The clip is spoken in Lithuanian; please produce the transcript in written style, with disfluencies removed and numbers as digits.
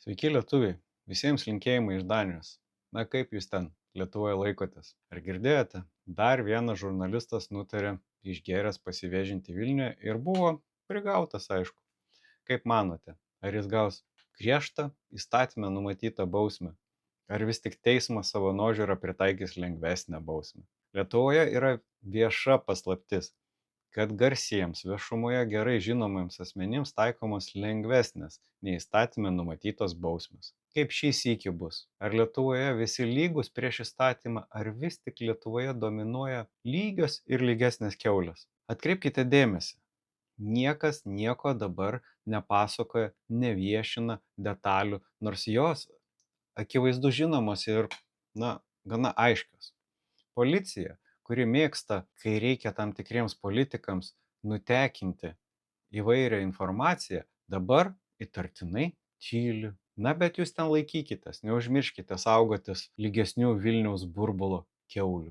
Sveiki lietuviai, visiems linkėjimai iš Danijos. Na kaip jūs ten Lietuvoje laikotės? Ar girdėjote? Dar vienas žurnalistas nutarė išgėręs pasivėžinti Vilniuje ir buvo prigautas, aišku. Kaip manote, ar jis gaus griežtą įstatymę numatytą bausmę? Ar vis tik teismas savo nuožiūrą pritaikys lengvesnę bausmę? Lietuvoje yra vieša paslaptis, kad garsiems viešumoje gerai žinomiems asmenims taikomos lengvesnės nei įstatyme numatytos bausmės. Kaip šį sykį bus? Ar Lietuvoje visi lygūs prieš įstatymą, ar vis tik Lietuvoje dominuoja lygios ir lygesnės kiaulės? Atkreipkite dėmesį, niekas nieko dabar nepasakoja, neviešina detalių, nors jos akivaizdu žinomos ir, gana aiškios. Policija, kuri mėgsta, kai reikia tam tikriems politikams nutekinti įvairią informaciją, dabar įtartinai tyli. Na, bet jūs ten laikykitės, neužmirškite saugotis lygesnių Vilniaus burbulo kiaulių.